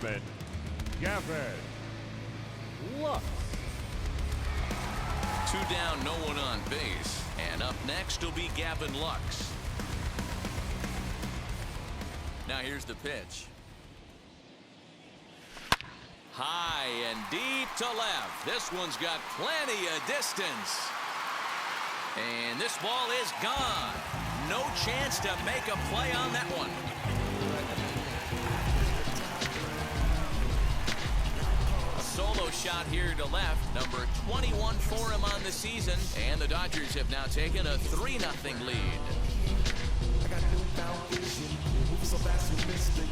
Gavin Lux. 2 down, no one on base. And up next will be Gavin Lux. Now here's the pitch. High and deep to left. This one's got plenty of distance. And this ball is gone. No chance to make a play on that one. A solo shot here to left. Number 21 for him on the season. And the Dodgers have now taken a 3-0 lead. I got newfound vision. Moving so fast with Mr.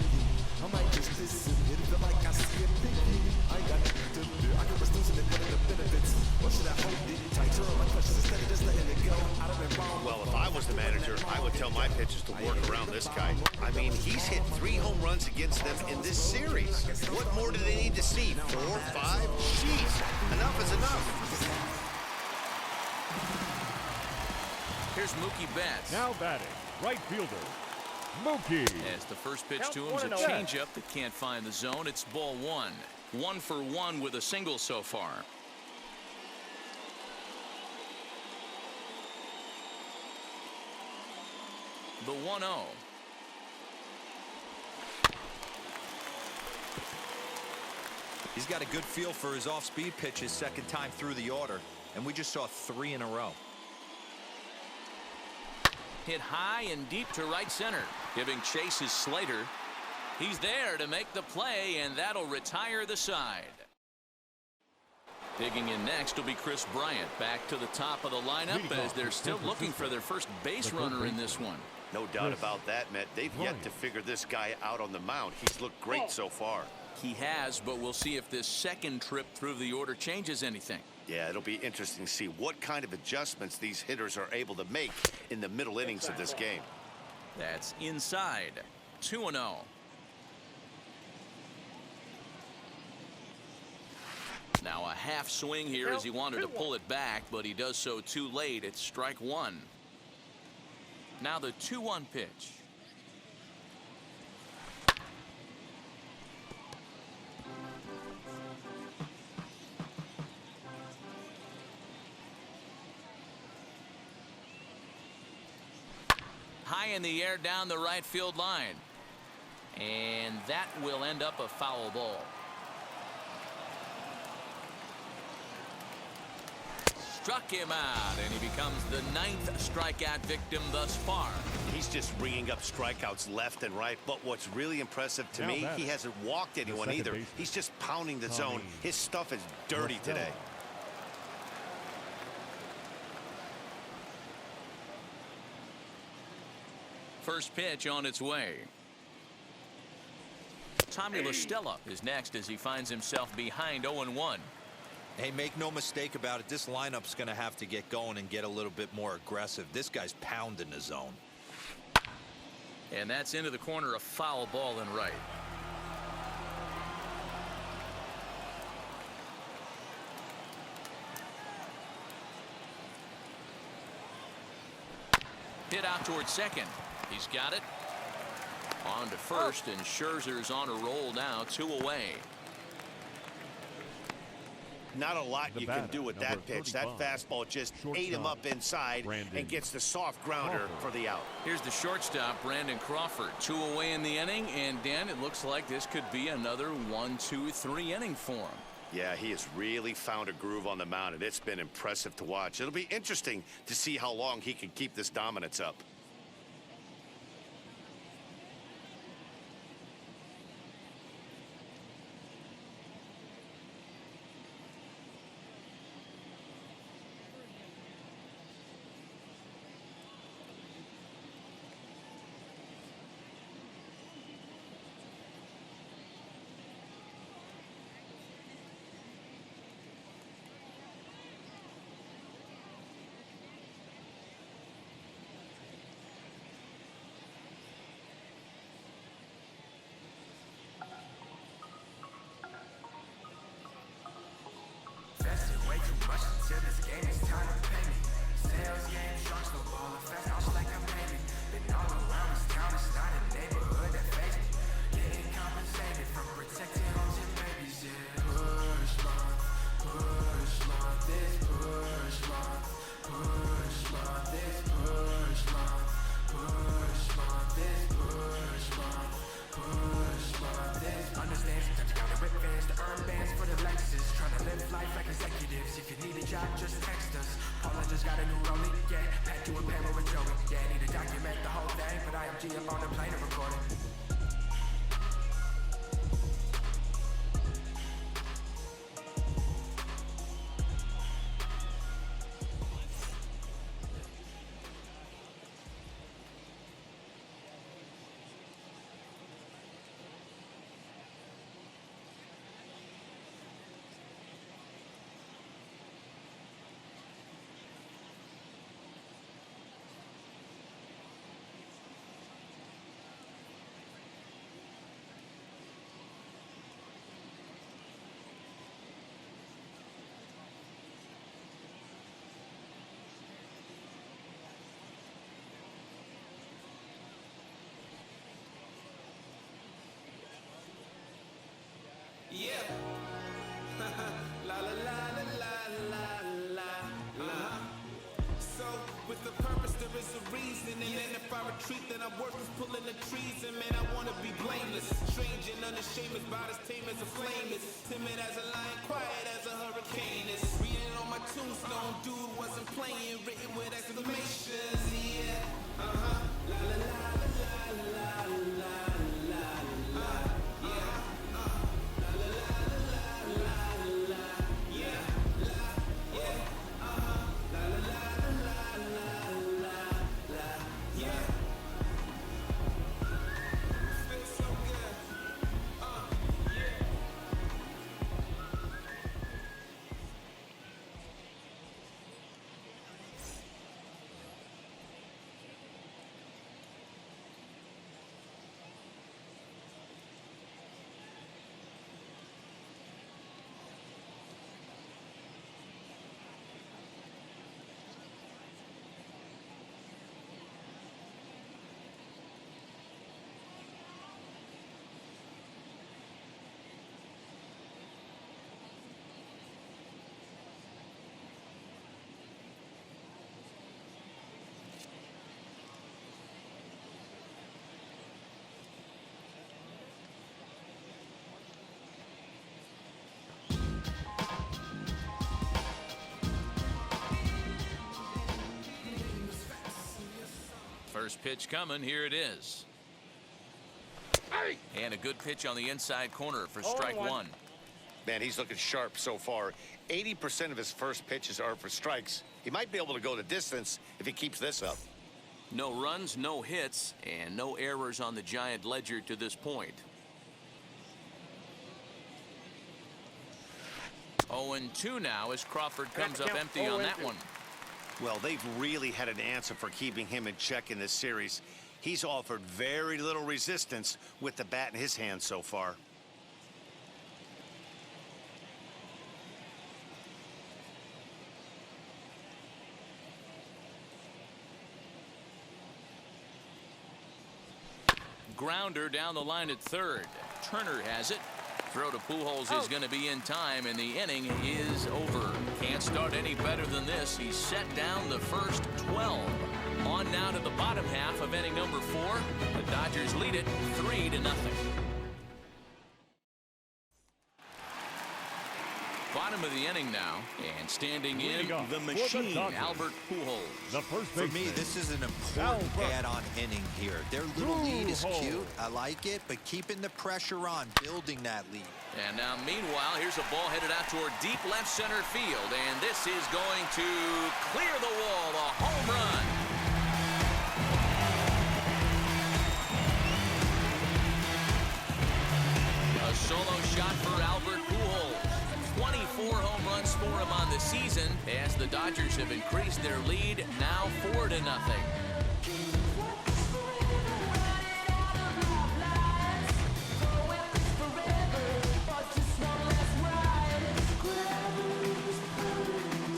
I might just listen. It feel like I see it thinking. I got to do. I could reduce it and put in the benefits. Or should I hold it tight? Turn my questions instead of just letting it go. I'd have been wrong. Well, if I was the manager, I would tell my pitchers to work around this guy. I mean, he's hit 3 home runs against them in this series. What more do they need to see? 4, 5? Jeez, enough is enough. Here's Mookie Betts. Now batting, right fielder, Mookie. As the first pitch to him is a changeup that can't find the zone. It's ball 1. 1 for 1 with a single so far. The 1-0. He's got a good feel for his off-speed pitches second time through the order, and we just saw 3 in a row. Hit high and deep to right center. Giving chase is Slater. He's there to make the play, and that'll retire the side. Digging in next will be Chris Bryant. Back to the top of the lineup as they're still looking for their first base runner in this one. No doubt about that, Matt. They've yet to figure this guy out on the mound. He's looked great so far. He has, but we'll see if this second trip through the order changes anything. Yeah, it'll be interesting to see what kind of adjustments these hitters are able to make in the middle innings of this game. That's inside. 2-0. Now a half swing here as he wanted to pull it back, but he does so too late. It's strike 1. Now the 2-1 pitch. High in the air down the right field line. And that will end up a foul ball. Struck him out, and he becomes the 9th strikeout victim thus far. He's just ringing up strikeouts left and right, but what's really impressive to me, he hasn't walked anyone either. He's just pounding the zone. His stuff is dirty today. First pitch on its way. Tommy La Stella is next as he finds himself behind 0-1. Hey, make no mistake about it, this lineup's going to have to get going and get a little bit more aggressive. This guy's pounding the zone. And that's into the corner, a foul ball and right. Hit out towards second. He's got it. On to first, and Scherzer's on a roll now, 2 away. Not a lot you can do with that pitch. That fastball just ate him up inside and gets the soft grounder for the out. Here's the shortstop, Brandon Crawford. 2 away in the inning, and Dan, it looks like this could be another 1, 2, 3 inning for him. Yeah, he has really found a groove on the mound, and it's been impressive to watch. It'll be interesting to see how long he can keep this dominance up. job, just text us. Paula just got a new rollie, yeah. Pat you a paper with Joey, yeah. Need to document the whole thing, but I am G up on the plane and recording. Yeah. La la la la la la la la. So, with the purpose, there is a reason. And then if I retreat, then I'm worth pulling the trees. And man, I wanna be blameless. Strange and unashamed, about as tame as a flame is. Timid as a lion, quiet as a hurricane is. Reading on my tombstone, dude wasn't playing. Written with exclamations, yeah. La la la la la la la la. Yeah. First pitch coming. Here it is. And a good pitch on the inside corner for strike one. Man, he's looking sharp so far. 80% of his first pitches are for strikes. He might be able to go the distance if he keeps this up. No runs, no hits, and no errors on the Giant ledger to this point. 0-2 now as Crawford comes up empty on that one. Well, they've really had an answer for keeping him in check in this series. He's offered very little resistance with the bat in his hand so far. Grounder down the line at third. Turner has it. Throw to Pujols is going to be in time, and the inning is over. Can't start any better than this. He's set down the first 12. On now to the bottom half of inning number 4. The Dodgers lead it 3-0. Bottom of the inning now, and standing in the machine, Albert Pujols. The first For me, this is an important add-on inning here. Their little lead is cute. I like it, but keeping the pressure on, building that lead. And now, meanwhile, here's a ball headed out toward deep left center field, and this is going to clear the wall, a home run. A solo shot for Albert Pujols. 24 home runs for him on the season as the Dodgers have increased their lead now 4-0.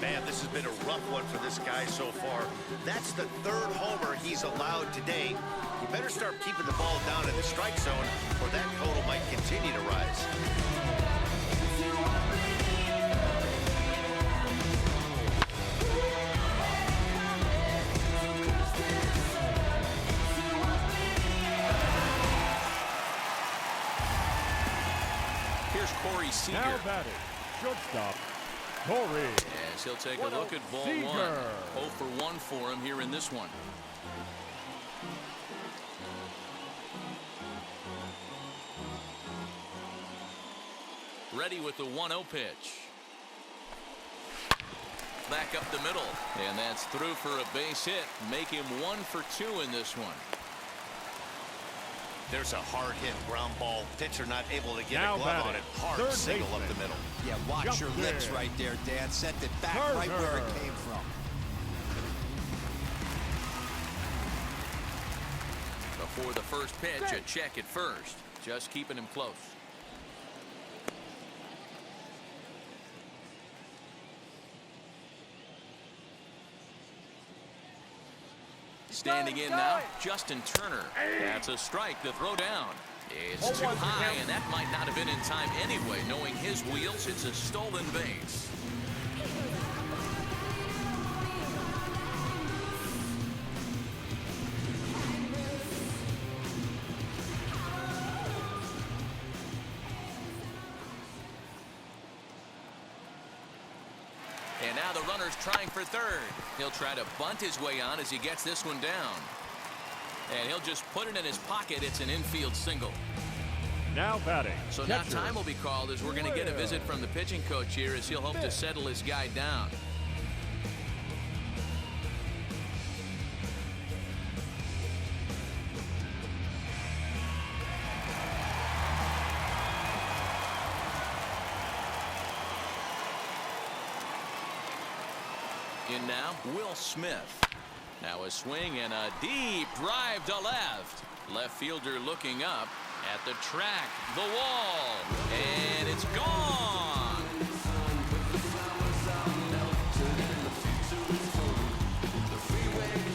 Man, this has been a rough one for this guy so far. That's the third homer he's allowed today. You better start keeping the ball down in the strike zone, or that total might continue to rise. Here's Corey Seager. Now batting, shortstop, Corey. As he'll take a look at ball Seager. 1. 0 for 1 for him here in this one. Ready with the 1-0 pitch. Back up the middle. And that's through for a base hit. Make him 1 for 2 in this one. There's a hard hit ground ball. Pitcher not able to get Now a glove on batting, it. Hard third single up baseman. the middle. Yeah, watch Jump your lips there. right there, Dan. Sent it back Turner. right where it came from. Before the first pitch, a check at first. Just keeping him close. Standing in now, Justin Turner. That's a strike to throw down. It's too high, and that might not have been in time anyway. Knowing his wheels, it's a stolen base. And now the runner's trying for third. He'll try to bunt his way on as he gets this one down. And he'll just put it in his pocket. It's an infield single. Now batting. So now catcher. time will be called as we're going to get a visit from the pitching coach here as he'll hope to settle his guy down. In now, Will Smith. Now a swing and a deep drive to left. Left fielder looking up at the track, the wall, and it's gone.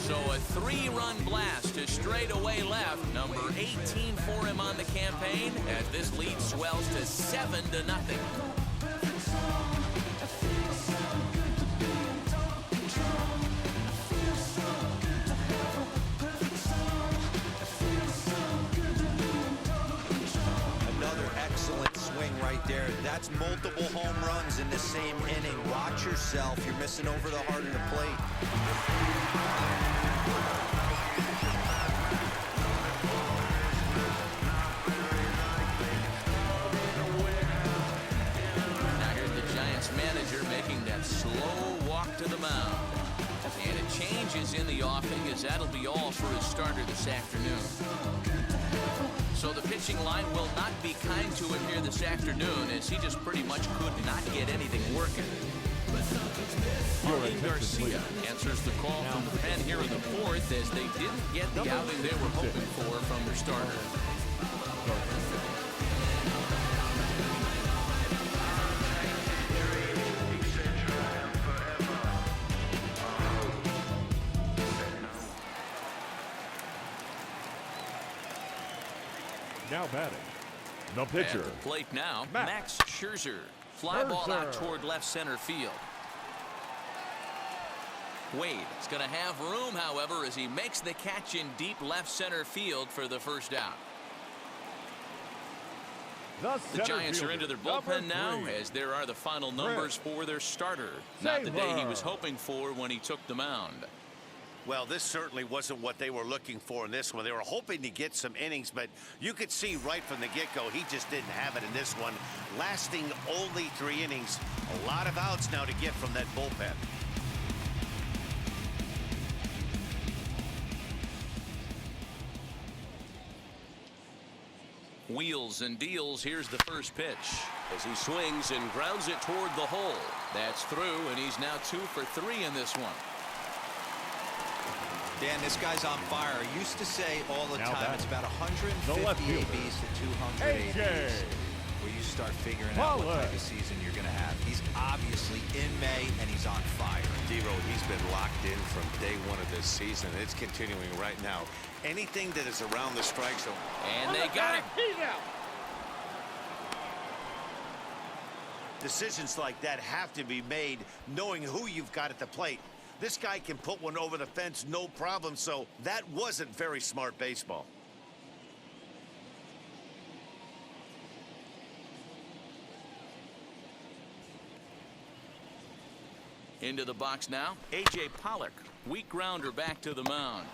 So a 3-run blast to straightaway left, number 18 for him on the campaign, as this lead swells to 7-0. Excellent swing right there. That's multiple home runs in the same inning. Watch yourself. You're missing over the heart of the plate. Now here's the Giants manager making that slow walk to the mound. And it changes in the offing as that'll be all for his starter this afternoon. So the pitching line will not be kind to him here this afternoon as he just pretty much could not get anything working. Marlene Garcia answers the call from the pen here in the fourth as they didn't get the outing they were hoping for from their starter. Now batting. The pitcher. At the plate now, Max Max Scherzer. Fly ball out toward left center field. Wade is going to have room, however, as he makes the catch in deep left center field for the first out. The Giants are into their bullpen now, as there are the final numbers for their starter. Not the day he was hoping for when he took the mound. Well, this certainly wasn't what they were looking for in this one. They were hoping to get some innings, but you could see right from the get-go he just didn't have it in this one, lasting only 3 innings. A lot of outs now to get from that bullpen. Wheels and deals. Here's the first pitch as he swings and grounds it toward the hole. That's through, and he's now 2 for 3 in this one. Dan, this guy's on fire. I used to say all the Now time it's about 150 left fielder. ABs to 200 AJ. ABs where you start figuring out what type of season you're going to have. He's obviously in May, and he's on fire. D-Road, he's been locked in from day 1 of this season. It's continuing right now. Anything that is around the strike zone. And they got him. Decisions like that have to be made knowing who you've got at the plate. This guy can put one over the fence, no problem, so that wasn't very smart baseball. Into the box now, A.J. Pollock. Weak grounder back to the mound.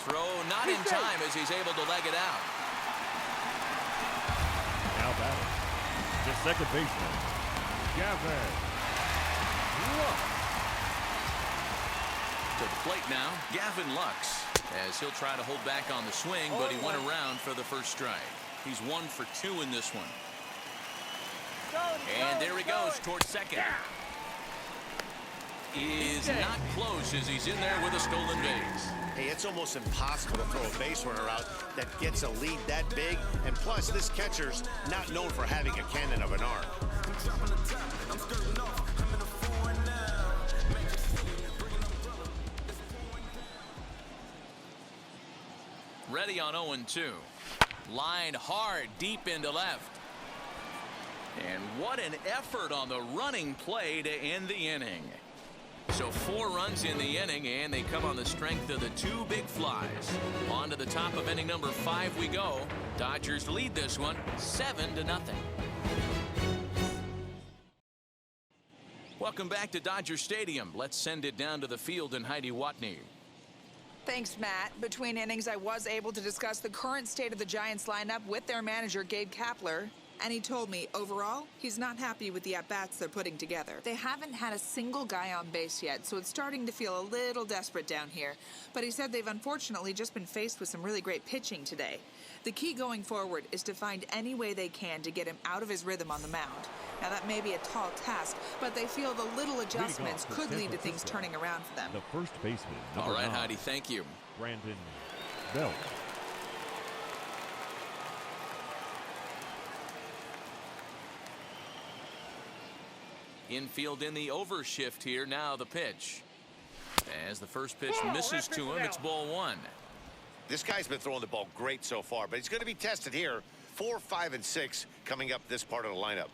Throw not in time as he's able to leg it out. Now batting, the second baseman, Gavin Lux. To the plate now, Gavin Lux, as he'll try to hold back on the swing, but he went around for the first strike. He's 1 for 2 in this one. And there he goes towards second. Is not close as he's in there with a stolen base. Hey, it's almost impossible to throw a base runner out that gets a lead that big. And plus, this catcher's not known for having a cannon of an arm. Ready on 0-2. Line hard deep into left. And what an effort on the running play to end the inning. So 4 runs in the inning, and they come on the strength of the 2 big flies. On to the top of inning number 5 we go. Dodgers lead this one 7-0. Welcome back to Dodger Stadium. Let's send it down to the field and Heidi Watney. Thanks, Matt. Between innings, I was able to discuss the current state of the Giants lineup with their manager, Gabe Kapler. And he told me, overall, he's not happy with the at-bats they're putting together. They haven't had a single guy on base yet, so it's starting to feel a little desperate down here. But he said they've unfortunately just been faced with some really great pitching today. The key going forward is to find any way they can to get him out of his rhythm on the mound. Now, that may be a tall task, but they feel the little adjustments could lead to things turning around for them. The first baseman, All right, 9, Heidi, thank you. Brandon Belt. Infield in the overshift here. Now the pitch. As the first pitch misses to him, it's ball 1. This guy's been throwing the ball great so far, but he's going to be tested here. 4, 5, and 6 coming up this part of the lineup.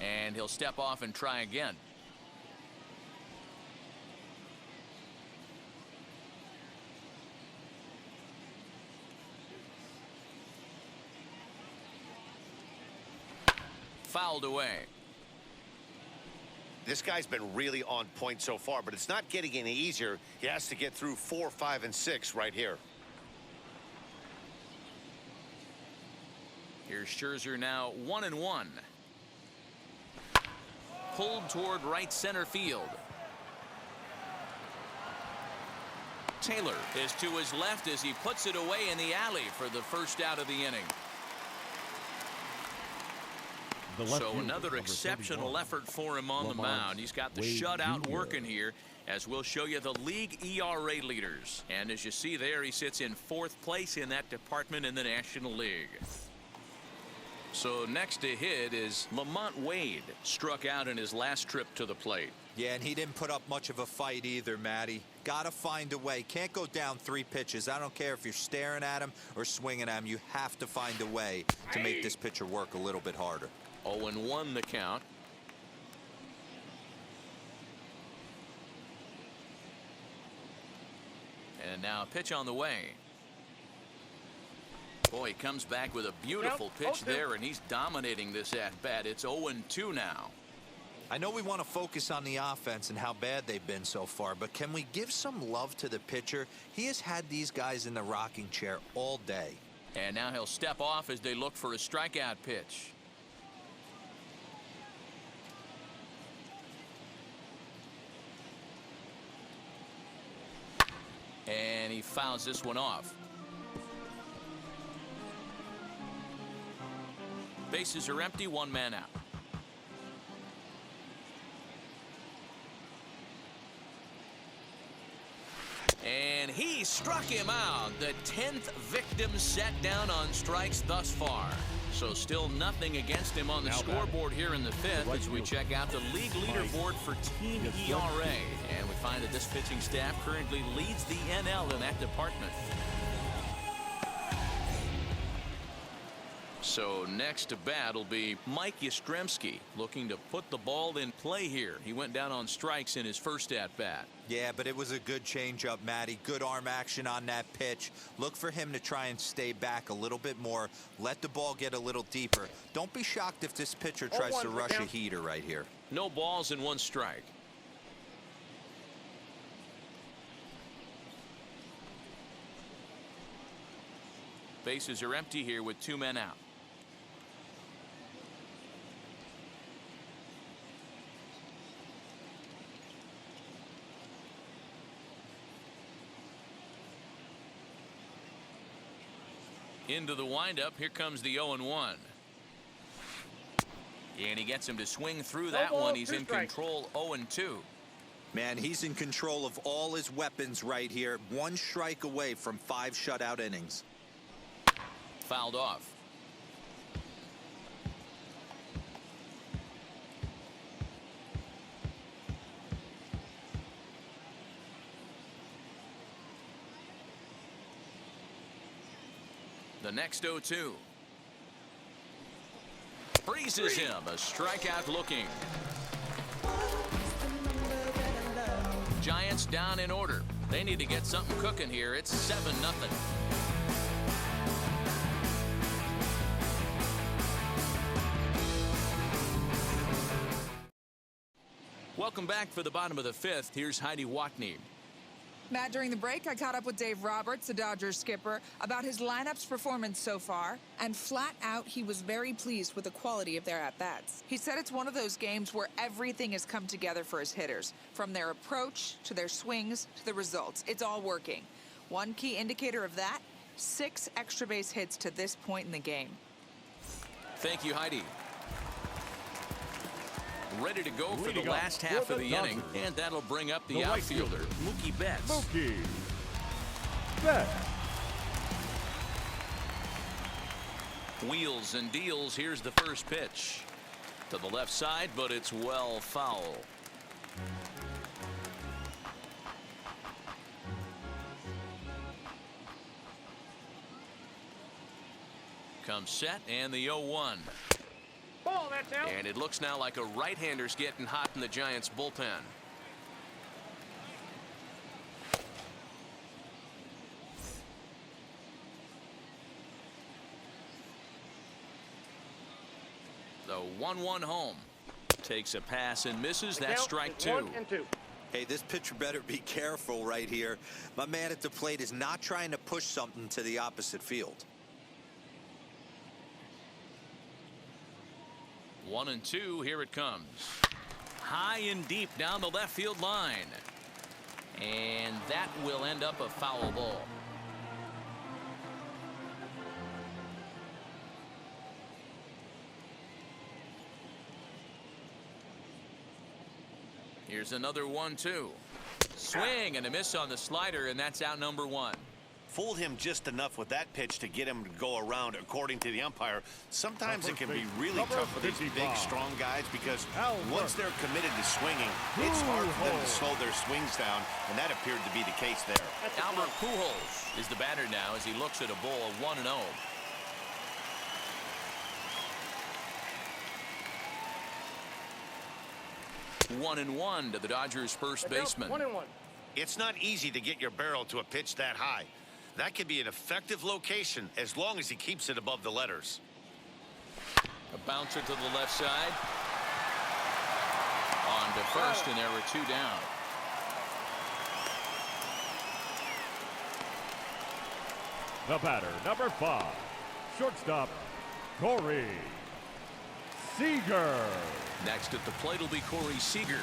And he'll step off and try again. Fouled away. This guy's been really on point so far, but it's not getting any easier. He has to get through 4, 5, and 6 right here. Here's Scherzer now 1-1. Pulled toward right center field. Taylor is to his left as he puts it away in the alley for the first out of the inning. So another exceptional effort for him on the mound. He's got the shutout working here, as we'll show you the league ERA leaders. And as you see there, he sits in 4th place in that department in the National League. So next to hit is Lamont Wade, struck out in his last trip to the plate. Yeah, and he didn't put up much of a fight either, Matty. Got to find a way. Can't go down 3 pitches. I don't care if you're staring at him or swinging at him. You have to find a way to make this pitcher work a little bit harder. 0-1 the count. And now a pitch on the way. Boy, he comes back with a beautiful pitch there, and he's dominating this at-bat. It's 0-2 now. I know we want to focus on the offense and how bad they've been so far, but can we give some love to the pitcher? He has had these guys in the rocking chair all day. And now he'll step off as they look for a strikeout pitch. And he fouls this one off. Bases are empty, 1 man out. And he struck him out. The 10th victim set down on strikes thus far. So still nothing against him on the scoreboard here in the 5th as we check out the league leaderboard for team ERA. And we find that this pitching staff currently leads the NL in that department. So next to bat will be Mike Yastrzemski, looking to put the ball in play here. He went down on strikes in his first at bat. Yeah, but it was a good changeup, Matty. Good arm action on that pitch. Look for him to try and stay back a little bit more. Let the ball get a little deeper. Don't be shocked if this pitcher tries to rush a heater right here. No balls and 1 strike. Bases are empty here with 2 men out. Into the windup. Here comes the 0-1. And he gets him to swing through that one. He's in control. 0-2. Man, he's in control of all his weapons right here. 1 strike away from 5 shutout innings. Fouled off. The next 0-2. Freezes him. A strikeout looking. Giants down in order. They need to get something cooking here. It's 7-0. Welcome back for the bottom of the 5th. Here's Heidi Watney. Matt, during the break, I caught up with Dave Roberts, the Dodgers skipper, about his lineup's performance so far, and flat out, he was very pleased with the quality of their at-bats. He said it's one of those games where everything has come together for his hitters, from their approach to their swings to the results. It's all working. One key indicator of that, 6 extra base hits to this point in the game. Thank you, Heidi. Ready to go for the last half of the inning, and that'll bring up the outfielder, Mookie Betts. Mookie Betts. Wheels and deals. Here's the first pitch. To the left side, but it's well foul. Comes set, and the 0-1. Ball, that's out. And it looks now like a right-hander's getting hot in the Giants' bullpen. The 1-1 home. Takes a pass and misses. That's strike 2. 1 and 2. Hey, this pitcher better be careful right here. My man at the plate is not trying to push something to the opposite field. 1 and 2. Here it comes. High and deep down the left field line. And that will end up a foul ball. Here's another 1-2. Swing and a miss on the slider, and that's out number 1. Fooled him just enough with that pitch to get him to go around, according to the umpire. Sometimes it can be really tough for these big, strong guys because once they're committed to swinging, it's hard for them to slow their swings down, and that appeared to be the case there. Albert Pujols is the batter now as he looks at a ball of 1-0. One and 1 to the Dodgers' first baseman. 1 and 1. It's not easy to get your barrel to a pitch that high. That could be an effective location as long as he keeps it above the letters. A bouncer to the left side. On to first, and there were 2 down. The batter, number 5, shortstop, Corey Seager. Next at the plate will be Corey Seager.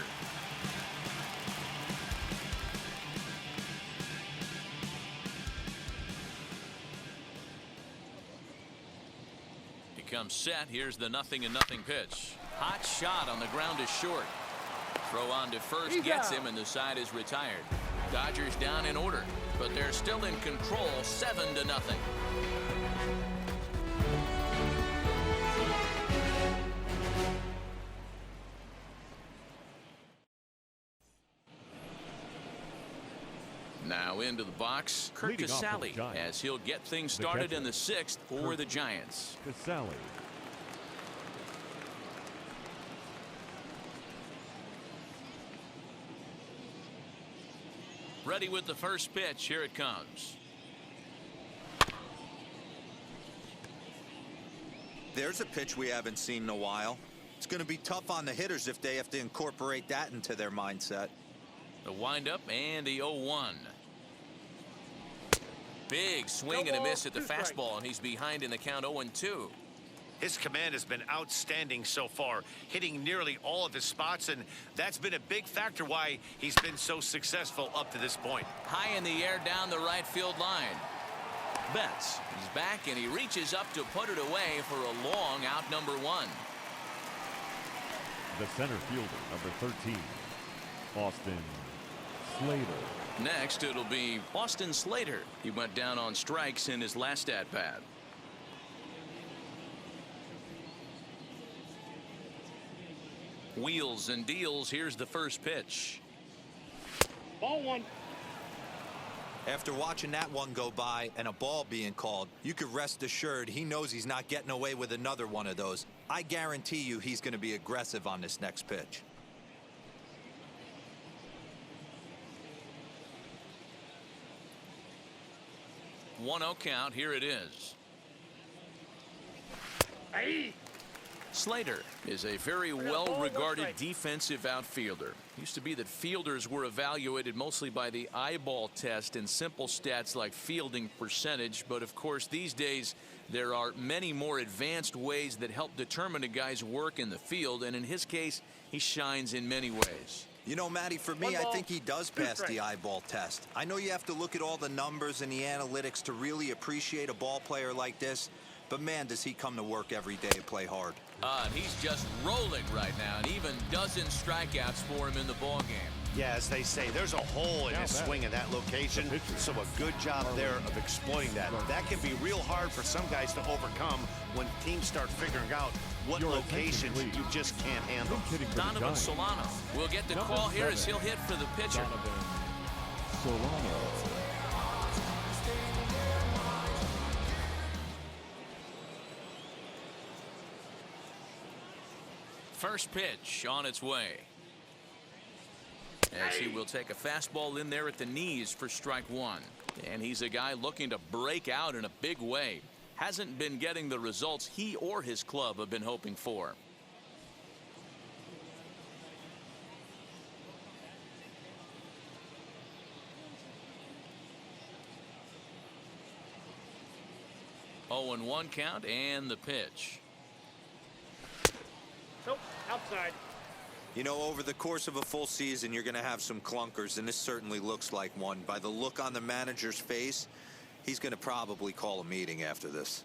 He comes set. Here's the 0-0 pitch. Hot shot on the ground is short. Throw on to first gets him, and the side is retired. Dodgers down in order, but they're still in control, 7-0. Now into the box, Kurt Leading off for the Casale, Giants, as he'll get things started in the 6th for the Giants. Casale. Ready with the first pitch. Here it comes. There's a pitch we haven't seen in a while. It's going to be tough on the hitters if they have to incorporate that into their mindset. The windup and the 0-1. Big swing and a miss at the fastball, and he's behind in the count 0-2. His command has been outstanding so far, hitting nearly all of his spots, and that's been a big factor why he's been so successful up to this point. High in the air down the right field line. Betts, he's back, and he reaches up to put it away for a long out number 1. The center fielder, number 13, Austin Slater. Next, it'll be Austin Slater. He went down on strikes in his last at-bat. Wheels and deals. Here's the first pitch. Ball 1. After watching that one go by and a ball being called, you could rest assured he knows he's not getting away with another one of those. I guarantee you he's going to be aggressive on this next pitch. 1-0 count. Here it is. Aye. Slater is a very well-regarded defensive outfielder. Used to be that fielders were evaluated mostly by the eyeball test and simple stats like fielding percentage, but of course these days there are many more advanced ways that help determine a guy's work in the field, and in his case he shines in many ways. You know, Matty, for me, I think he does pass the eyeball test. I know you have to look at all the numbers and the analytics to really appreciate a ball player like this, but man, does he come to work every day and play hard. And he's just rolling right now, and even dozen strikeouts for him in the ball game. Yeah, as they say, there's a hole in his swing in that location, so a good job there of exploiting that. That can be real hard for some guys to overcome when teams start figuring out what locations you just can't handle. Donovan Solano will get the call here as he'll hit for the pitcher. First pitch on its way. As he will take a fastball in there at the knees for strike 1. And he's a guy looking to break out in a big way. Hasn't been getting the results he or his club have been hoping for. Oh, and 1 count and the pitch. Nope, outside. You know, over the course of a full season, you're going to have some clunkers, and this certainly looks like one. By the look on the manager's face, he's going to probably call a meeting after this.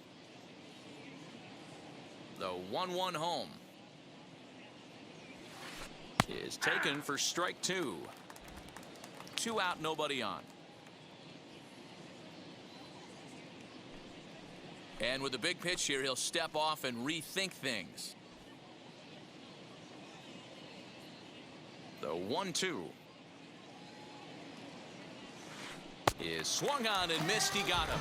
The 1-1 home is taken for strike 2. 2 out, nobody on. And with a big pitch here, he'll step off and rethink things. The 1-2 is swung on and missed. He got him.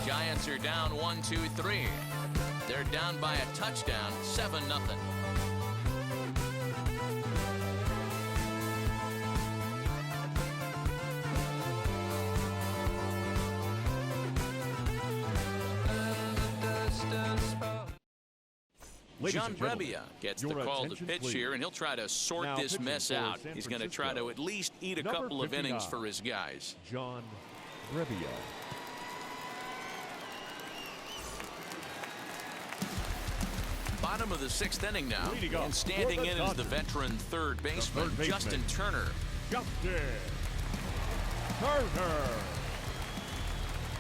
Giants are down 1-2-3. They're down by a touchdown, 7-0. John Brebbia gets the call to pitch here, and he'll try to sort this mess out. He's going to try to at least eat a couple of innings for his guys. John Brebbia. Bottom of the 6th inning now, and standing in is the veteran third baseman, Justin Turner. Justin Turner.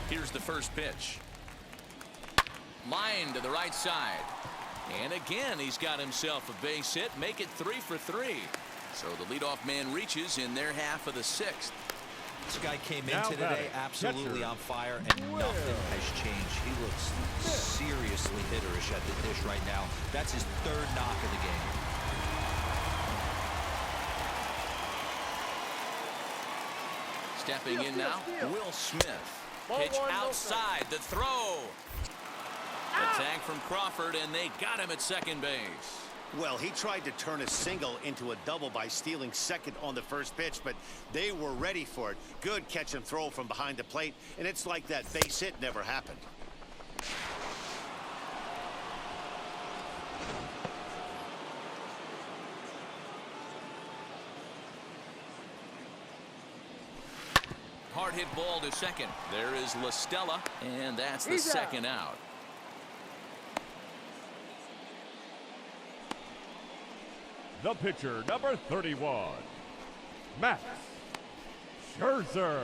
Here's the first pitch. Line to the right side. And again, he's got himself a base hit, make it 3 for 3. So the leadoff man reaches in their half of the 6th. This guy came into today absolutely on fire, and nothing has changed. He looks seriously hitterish at the dish right now. That's his 3rd knock of the game. Stepping in now, Will Smith. Pitch outside, the throw. The tag from Crawford, and they got him at second base. Well, he tried to turn a single into a double by stealing second on the first pitch, but they were ready for it. Good catch and throw from behind the plate, and it's like that base hit never happened. Hard hit ball to second. There is La Stella, and that's the second out. The pitcher, number 31, Max Scherzer.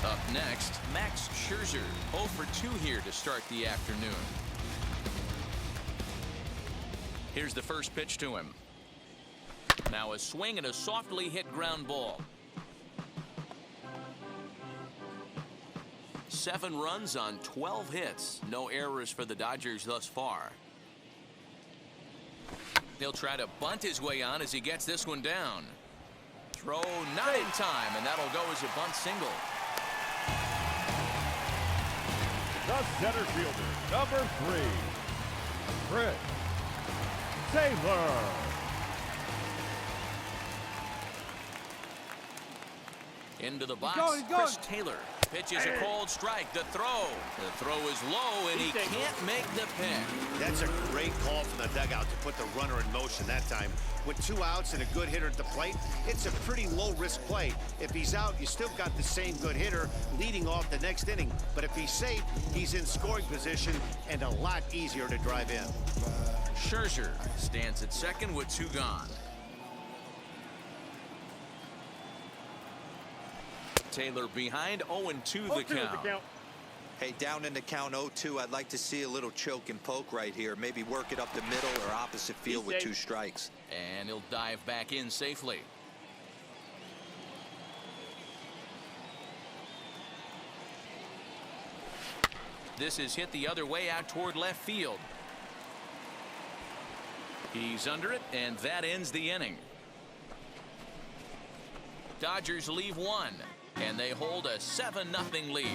Up next, Max Scherzer, 0 for 2 here to start the afternoon. Here's the first pitch to him. Now a swing and a softly hit ground ball. 7 runs on 12 hits. No errors for the Dodgers thus far. He'll try to bunt his way on as he gets this one down. Throw not in time, and that'll go as a bunt single. The center fielder, number 3, Chris Taylor. Into the box, Chris Taylor pitches a cold strike. The throw is low, and he can't make the pick. That's a great call from the dugout to put the runner in motion that time. With 2 outs and a good hitter at the plate, it's a pretty low-risk play. If he's out, you still got the same good hitter leading off the next inning. But if he's safe, he's in scoring position and a lot easier to drive in. Scherzer stands at second with 2 gone. Taylor behind, 0-2 the count. Hey, down in the count 0-2, I'd like to see a little choke and poke right here. Maybe work it up the middle or opposite field with 2 strikes. And he'll dive back in safely. This is hit the other way out toward left field. He's under it, and that ends the inning. Dodgers leave 1, and they hold a 7-0 lead.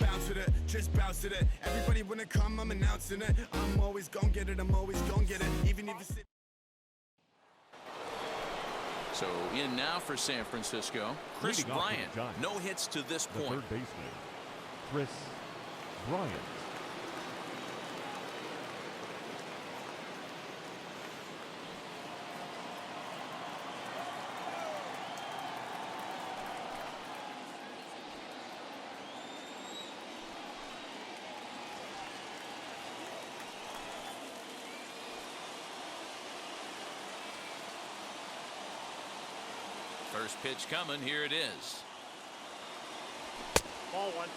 Bounce with it, just bounce with it. Everybody wanna come, I'm announcing it. I'm always gonna get it, I'm always gonna get it. Even if you sit. So in now for San Francisco, Chris Leading off for the Bryant. Giants, No hits to this the point. third baseman, Chris Bryant. First pitch coming. Here it is. Ball 1.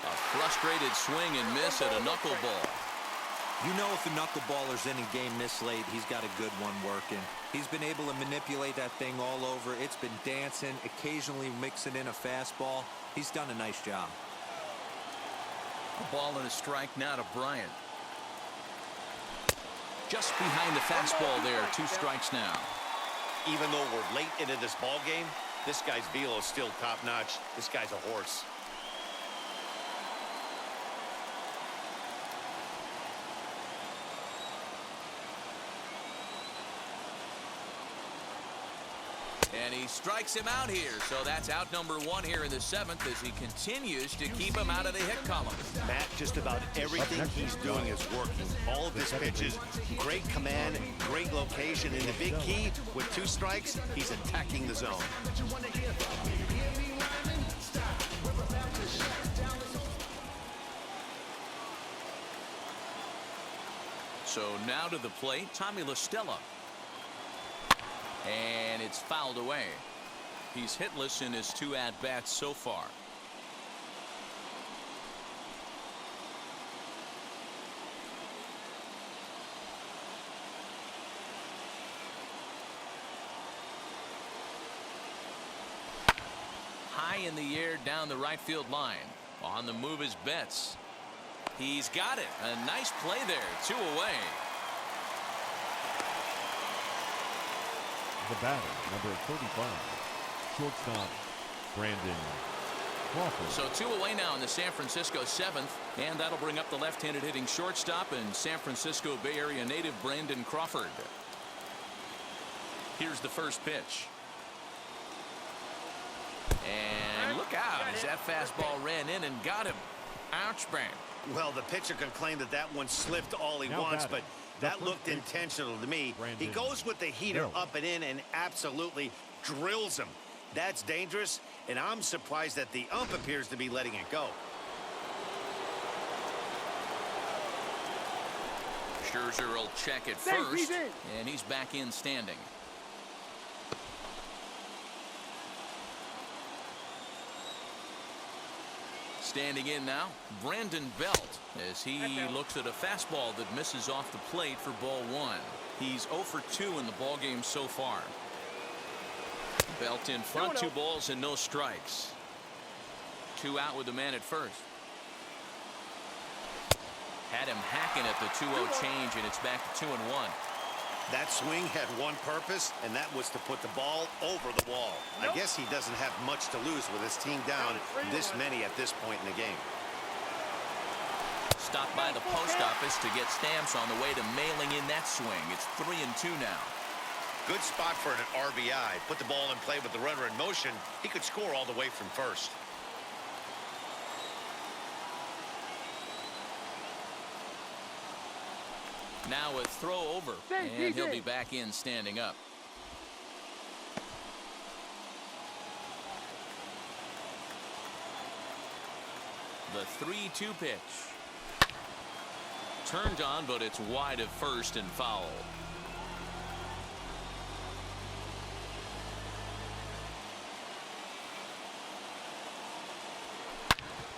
A frustrated swing and miss at a knuckleball. You know, if a knuckleballer's in a game this late, he's got a good one working. He's been able to manipulate that thing all over. It's been dancing, occasionally mixing in a fastball. He's done a nice job. A ball and a strike now to Bryant. Just behind the fastball there. 2 strikes now. Even though we're late into this ball game, this guy's velo is still top-notch. This guy's a horse. And he strikes him out here. So that's out number 1 here in the 7th as he continues to keep him out of the hit column. Matt, just about everything he's doing is working. All of his pitches, great command, great location. And the big key, with 2 strikes, he's attacking the zone. So now to the plate, Tommy La Stella. And it's fouled away. He's hitless in his 2 at-bats so far. High in the air down the right field line. On the move is Betts. He's got it. A nice play there. 2 away. The batter, number 35, shortstop Brandon Crawford. So 2 away now in the San Francisco 7th, and that'll bring up the left-handed hitting shortstop and San Francisco Bay Area native Brandon Crawford. Here's the first pitch. And look out as that fastball ran in and got him. Ouch, bang. Well, the pitcher can claim that that one slipped all he wants, but that looked intentional to me. He goes with the heater up and in and absolutely drills him. That's dangerous, and I'm surprised that the ump appears to be letting it go. Scherzer will check it first, and he's back in standing. Standing in now, Brandon Belt, as he looks at a fastball that misses off the plate for ball 1. He's 0 for 2 in the ballgame so far. Belt in front, 2 balls and no strikes. 2 out with the man at first. Had him hacking at the 2-0 change, and it's back to 2-1. That swing had one purpose, and that was to put the ball over the wall. I guess he doesn't have much to lose with his team down this many at this point in the game. Stopped by the post office to get stamps on the way to mailing in that swing. It's 3-2 now. Good spot for an RBI. Put the ball in play with the runner in motion. He could score all the way from first. Now a throw over, and he'll be back in standing up. The 3-2 pitch. Turned on, but it's wide of first and foul.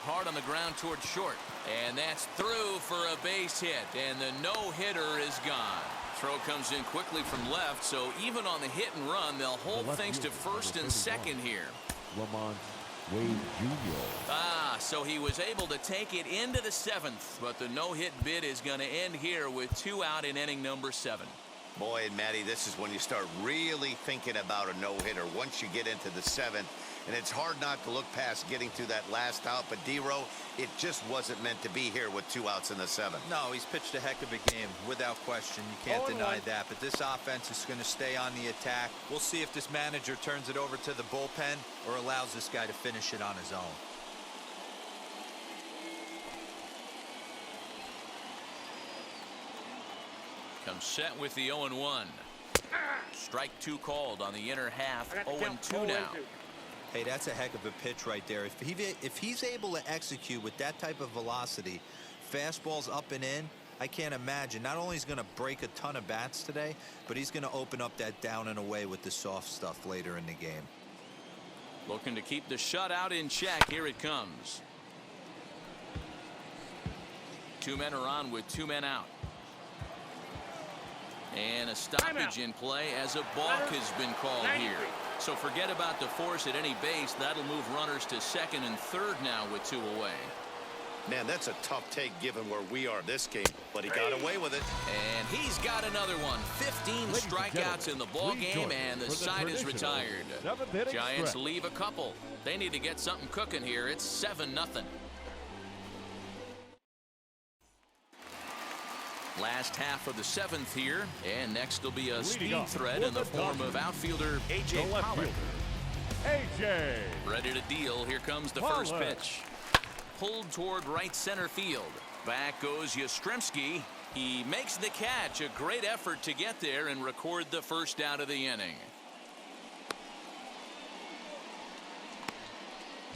Hard on the ground towards short, and that's through for a base hit, and the no-hitter is gone. Throw comes in quickly from left, so even on the hit and run, they'll hold things to first and second here. Lamont Wade Jr. So he was able to take it into the 7th, but the no-hit bid is going to end here with 2 out in inning number 7. Boy, and Matty, this is when you start really thinking about a no-hitter once you get into the 7th. And it's hard not to look past getting to that last out. But, D-Row, it just wasn't meant to be here with 2 outs in the 7th. No, he's pitched a heck of a game, without question. You can't deny that. But this offense is going to stay on the attack. We'll see if this manager turns it over to the bullpen or allows this guy to finish it on his own. Comes set with the 0-1. Strike 2 called on the inner half. 0-2 now. Hey, that's a heck of a pitch right there. If he's able to execute with that type of velocity, fastballs up and in, I can't imagine. Not only is he going to break a ton of bats today, but he's going to open up that down and away with the soft stuff later in the game. Looking to keep the shutout in check. Here it comes. 2 men are on with 2 men out. And a stoppage in play as a balk has been called here. So forget about the force at any base. That'll move runners to second and third now with 2 away. Man, that's a tough take given where we are this game, but he got away with it. And he's got another one. 15 strikeouts in the ball game, and the side is retired. Giants leave a couple. They need to get something cooking here. It's 7-0. Last half of the 7th here, and next will be a speed threat in the form of outfielder A.J. Pollock. A.J. Ready to deal. Here comes the first pitch. Pulled toward right center field. Back goes Yastrzemski. He makes the catch. A great effort to get there and record the first out of the inning.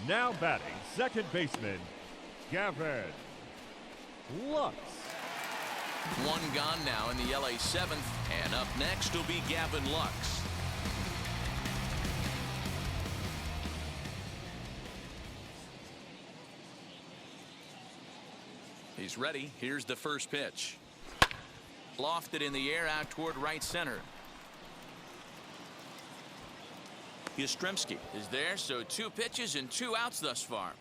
Now batting, second baseman, Gavin Lux. 1 gone now in the LA 7th, and up next will be Gavin Lux. He's ready. Here's the first pitch. Lofted in the air out toward right center. Yastrzemski is there, so 2 pitches and 2 outs thus far.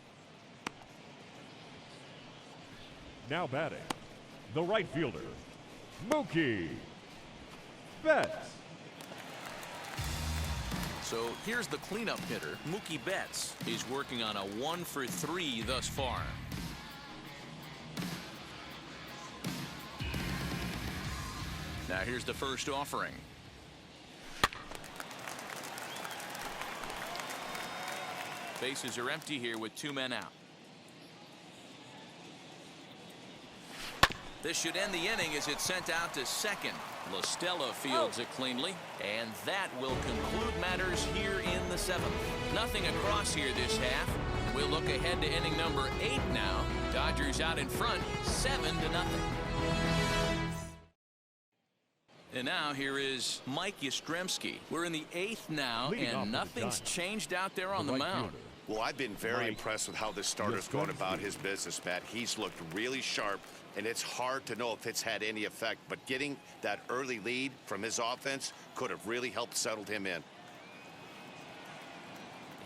Now batting, the right fielder, Mookie Betts. So here's the cleanup hitter, Mookie Betts. He's working on a 1 for 3 thus far. Now here's the first offering. Bases are empty here with 2 men out. This should end the inning as it's sent out to second. La Stella fields it cleanly, and that will conclude matters here in the 7th. Nothing across here this half. We'll look ahead to inning number 8 now. Dodgers out in front, 7-0. And now here is Mike Yastrzemski. We're in the 8th now, and nothing's changed out there on the mound. Well, I've been very impressed with how this starter's going about his business, Matt. He's looked really sharp, and it's hard to know if it's had any effect. But getting that early lead from his offense could have really helped settle him in.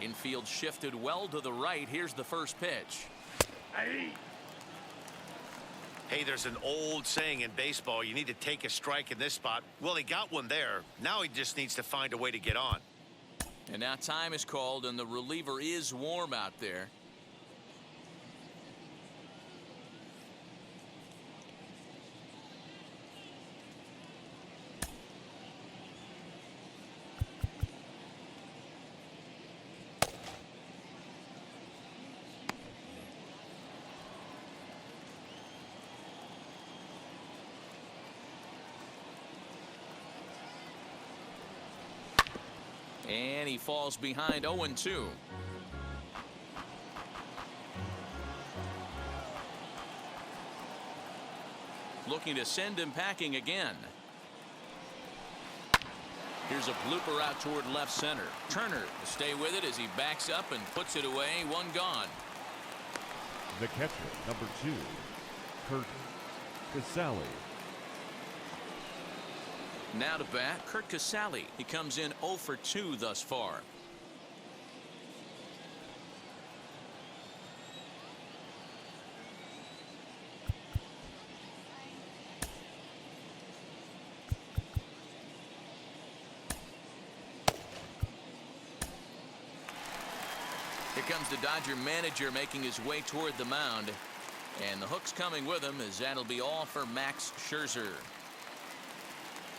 Infield shifted well to the right. Here's the first pitch. Hey, there's an old saying in baseball, you need to take a strike in this spot. Well, he got one there. Now he just needs to find a way to get on. And now time is called, and the reliever is warm out there. And he falls behind 0-2. Looking to send him packing again. Here's a blooper out toward left center. Turner to stay with it as he backs up and puts it away. 1 gone. The catcher, number 2, Kurt Casale. Now to bat, Kurt Casale. He comes in 0 for 2 thus far. Here comes the Dodger manager making his way toward the mound. And the hook's coming with him as that'll be all for Max Scherzer.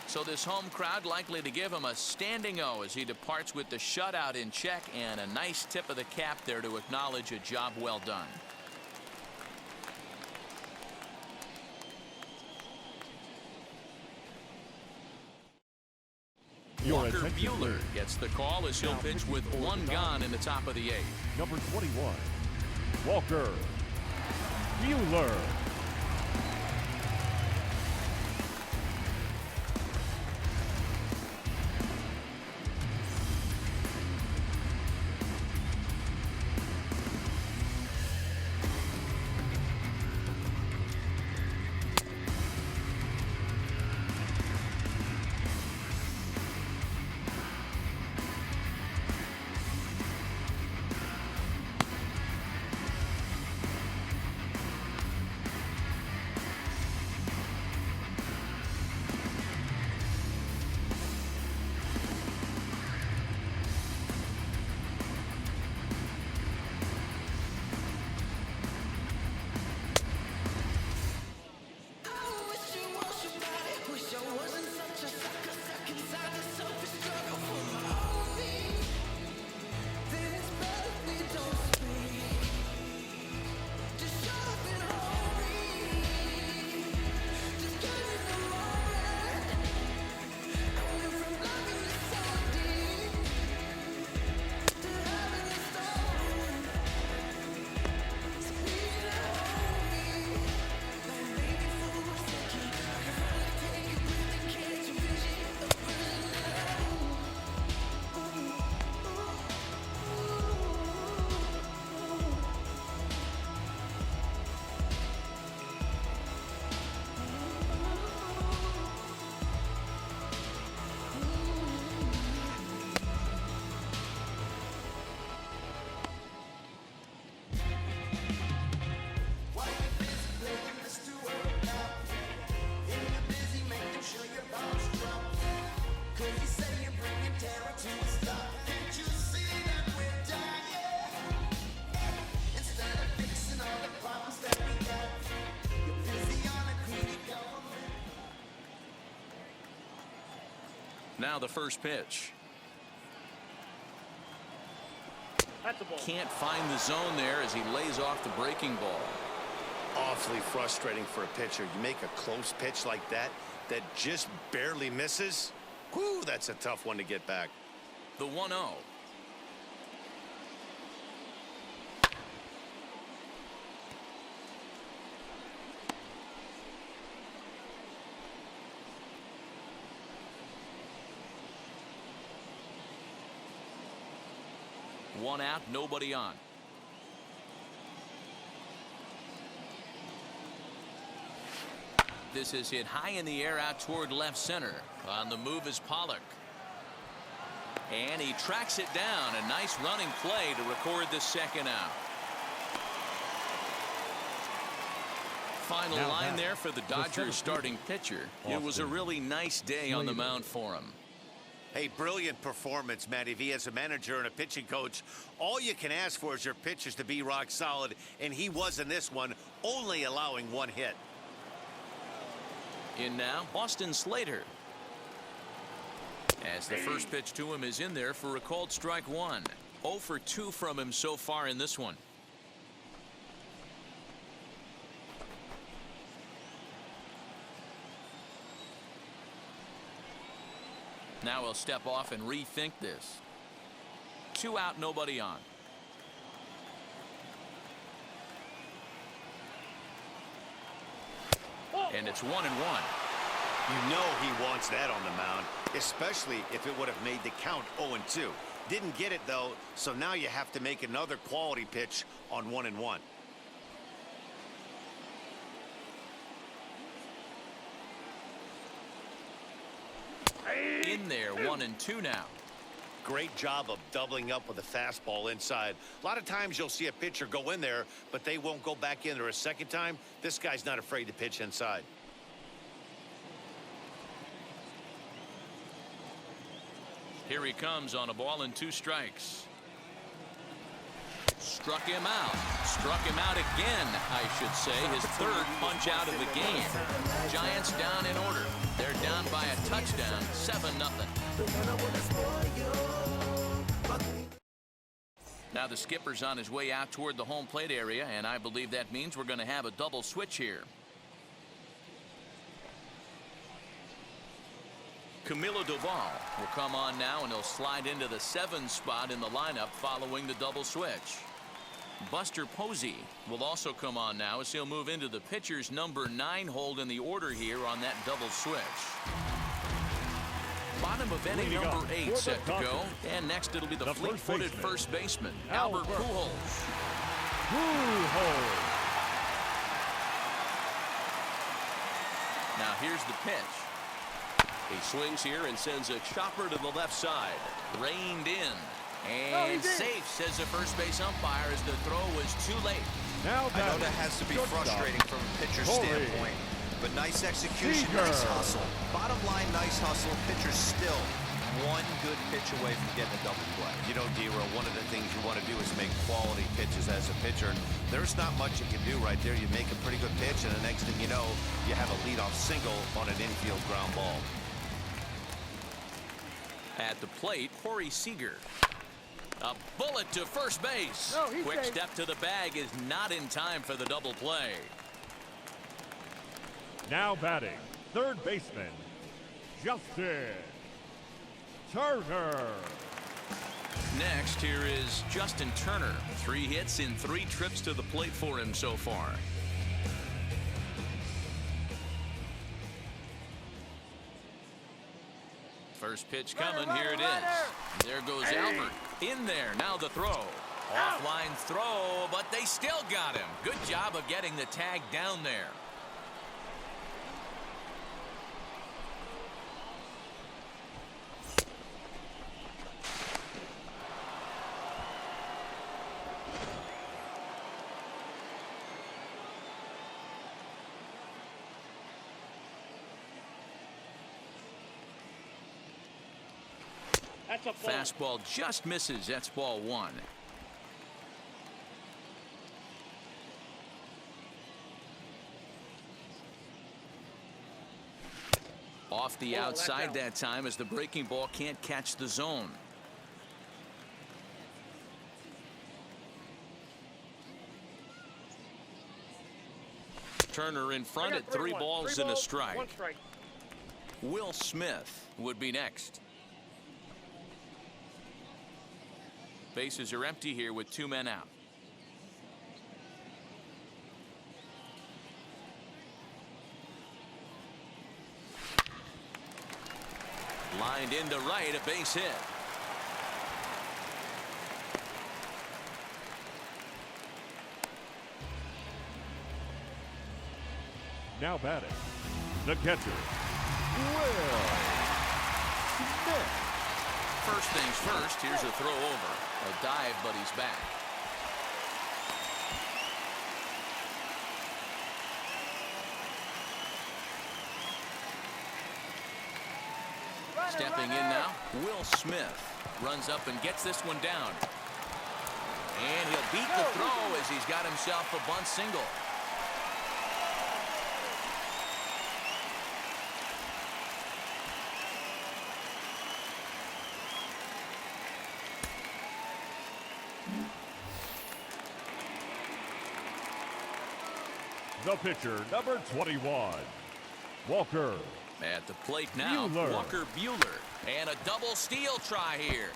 So this home crowd likely to give him a standing O as he departs with the shutout in check, and a nice tip of the cap there to acknowledge a job well done. Walker Buehler gets the call as he'll pitch with 1 gone in the top of the 8th. Number 21, Walker Buehler. Now the first pitch. That's a ball. Can't find the zone there as he lays off the breaking ball. Awfully frustrating for a pitcher. You make a close pitch like that just barely misses. Whew, that's a tough one to get back. The 1-0. One out, nobody on. This is hit high in the air out toward left center. On the move is Pollock. And he tracks it down. A nice running play to record the second out. Final Now line back, there for the Dodgers starting pitcher. It was a really nice day on the mound for him. Hey, brilliant performance, Matt. If he has a manager and a pitching coach, all you can ask for is your pitchers to be rock solid, and he was in this one, only allowing one hit. In now, Austin Slater. As the first pitch to him is in there for a called strike one. 0 for 2 from him so far in this one. Now he'll step off and rethink this. 2 out, nobody on. And it's 1-1. You know he wants that on the mound, especially if it would have made the count 0-2. Didn't get it, though, so now you have to make another quality pitch on 1-1. In there, 1-2 now. Great job of doubling up with a fastball inside. A lot of times you'll see a pitcher go in there, but they won't go back in there a second time. This guy's not afraid to pitch inside. Here he comes on a ball and 2 strikes. Struck him out. Struck him out again, I should say. His 3rd punch out of the game. Giants down in order. They're down by a touchdown, 7-0. Now the skipper's on his way out toward the home plate area, and I believe that means we're going to have a double switch here. Camilo Doval will come on now, and he'll slide into the 7 spot in the lineup following the double switch. Buster Posey will also come on now as he'll move into the pitcher's number 9 hold in the order here on that double switch. Bottom of inning number 8 set to go, and next it'll be the fleet-footed first baseman, Albert Pujols. Now here's the pitch. He swings here and sends a chopper to the left side. Reined in. And safe, says the first base umpire, as the throw was too late. I know that has to be frustrating from a pitcher's standpoint, but nice execution, nice hustle. Bottom line, nice hustle. Pitcher's still 1 good pitch away from getting a double play. You know, D-Row, one of the things you want to do is make quality pitches as a pitcher. There's not much you can do right there. You make a pretty good pitch, and the next thing you know, you have a leadoff single on an infield ground ball. At the plate, Corey Seager. A bullet to first base. Quick step to the bag is not in time for the double play. Now batting, 3rd baseman, Justin Turner. Next, here is Justin Turner. 3 hits in 3 trips to the plate for him so far. First pitch coming. Here it is. There goes Albert. In there. Now the throw. Offline throw, but they still got him. Good job of getting the tag down there. That's a ball. Fastball just misses. That's ball 1. Off the outside that time as the breaking ball can't catch the zone. Turner in front at 3 balls and a strike. 1 strike. Will Smith would be next. Bases are empty here with 2 men out. Lined into right, a base hit. Now batting, the catcher, Will Smith. First things first, here's a throw over. A dive, but he's back. Stepping in now, Will Smith runs up and gets this one down. And he'll beat the throw as he's got himself a bunt single. The pitcher, number 21, Walker. At the plate now, Buehler. Walker Buehler. And a double steal try here.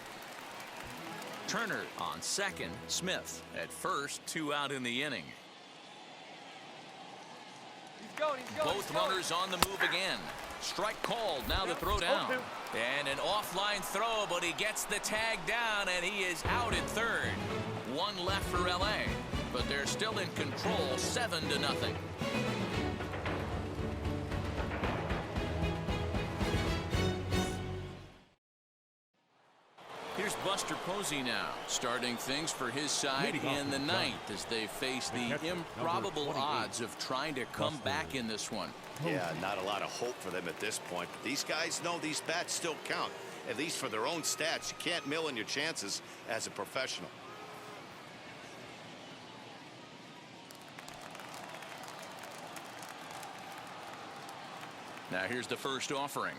Turner on second, Smith at first, 2 out in the inning. Both runners on the move again. Strike called, now the throw down. And an offline throw, but he gets the tag down, and he is out at third. 1 left for LA, but they're still in control, 7-0. Here's Buster Posey now, starting things for his side in the 9th as they face the improbable odds of trying to come back in this one. Yeah, not a lot of hope for them at this point, but these guys know these bats still count, at least for their own stats. You can't mill in your chances as a professional. Now here's the first offering.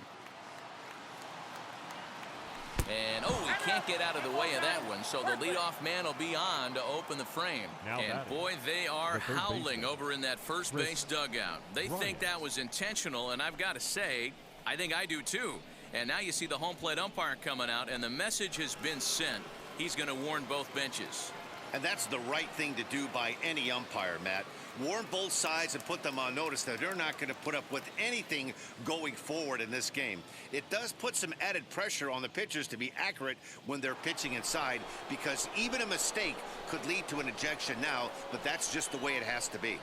And he can't get out of the way of that one, so the leadoff man will be on to open the frame. And boy, they are howling over in that first base dugout. They think that was intentional, and I've got to say, I think I do too. And now you see the home plate umpire coming out, and the message has been sent. He's going to warn both benches. And that's the right thing to do by any umpire, Matt. Warn both sides and put them on notice that they're not going to put up with anything going forward in this game. It does put some added pressure on the pitchers to be accurate when they're pitching inside, because even a mistake could lead to an ejection now, but that's just the way it has to be.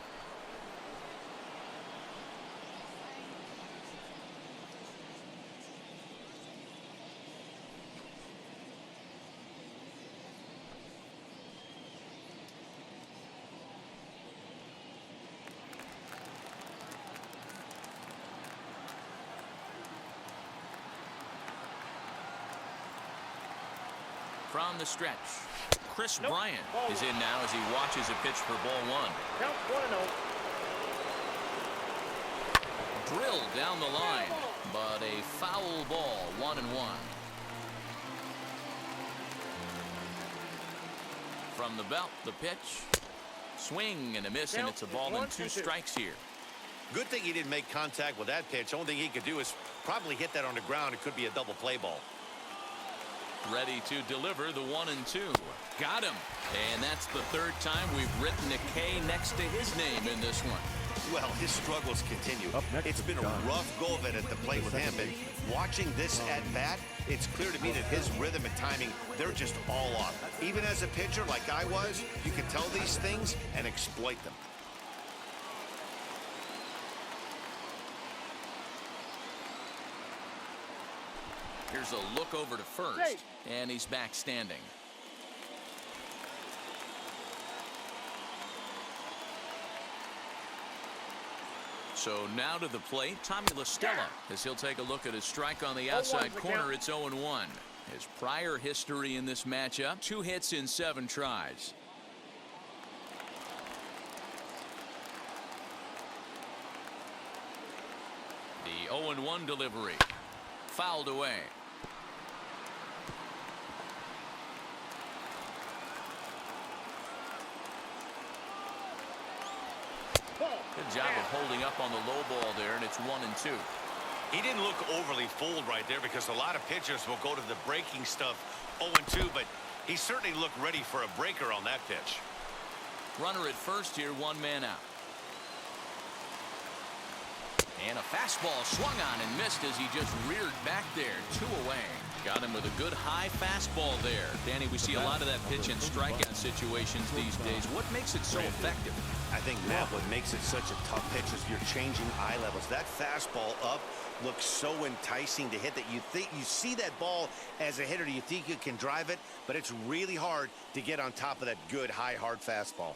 From the stretch, Chris Bryant is in now as he watches a pitch for ball 1. Count 1-0. Drilled down the line, but a foul ball, 1-1. From the belt, the pitch, swing and a miss, and it's a ball and 2 strikes here. Good thing he didn't make contact with that pitch. Only thing he could do is probably hit that on the ground. It could be a double play ball. Ready to deliver the 1-2. Got him. And that's the 3rd time we've written a K next to his name in this one. Well, his struggles continue. It's been a rough go of it at the plate with him, but watching this at bat, it's clear to me that his rhythm and timing, they're just all off. Even as a pitcher like I was, you can tell these things and exploit them. Here's a look over to first, and he's back standing. So now to the plate, Tommy La Stella, as he'll take a look at his strike on the outside corner. It's 0-1. His prior history in this matchup, 2 hits in 7 tries. The 0-1 1 delivery. Fouled away. Good job of holding up on the low ball there, and it's 1-2. He didn't look overly fooled right there because a lot of pitchers will go to the breaking stuff 0-2, but he certainly looked ready for a breaker on that pitch. Runner at first here, 1 man out. And a fastball swung on and missed as he just reared back there. 2 away. Got him with a good high fastball there. Danny, we see a lot of that pitch in strikeout situations these days. What makes it so effective? I think, Matt, what makes it such a tough pitch is you're changing eye levels. That fastball up looks so enticing to hit that you see that ball as a hitter, you think you can drive it, but it's really hard to get on top of that good high hard fastball.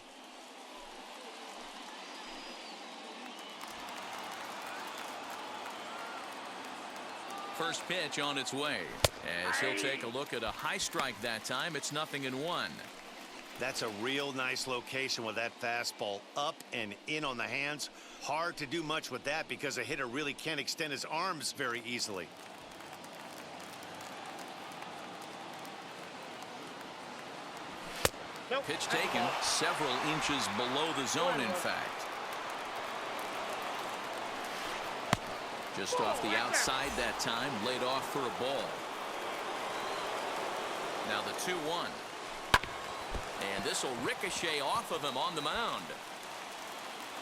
First pitch on its way as he'll take a look at a high strike that time. It's 0-1. That's a real nice location with that fastball up and in on the hands. Hard to do much with that because a hitter really can't extend his arms very easily. Pitch taken several inches below the zone, in fact. Just off the outside that time, laid off for a ball. Now the 2-1. And this will ricochet off of him on the mound.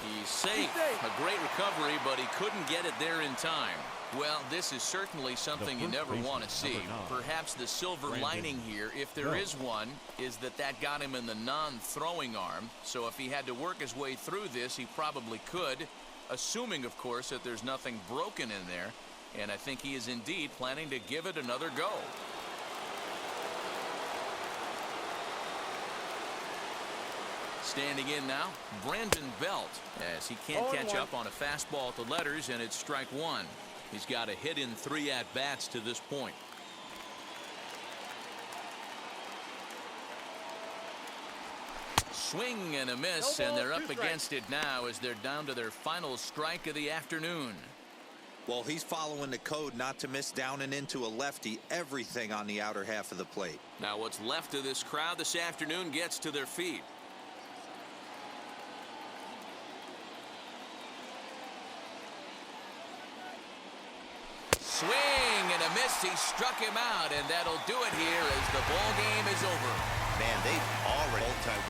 He's safe. A great recovery, but he couldn't get it there in time. Well, this is certainly something you never want to see. Perhaps the silver lining here, if there is one, is that got him in the non-throwing arm. So if he had to work his way through this, he probably could, assuming, of course, that there's nothing broken in there. And I think he is indeed planning to give it another go. Standing in now, Brandon Belt, as he can't catch up on a fastball at the letters, and it's strike 1. He's got a hit in 3 at-bats to this point. Swing and a miss, and they're up against it now as they're down to their final strike of the afternoon. Well, he's following the code not to miss down and into a lefty. Everything on the outer half of the plate. Now what's left of this crowd this afternoon gets to their feet. Swing and a miss. He struck him out, and that'll do it here as the ball game is over. Man, they've already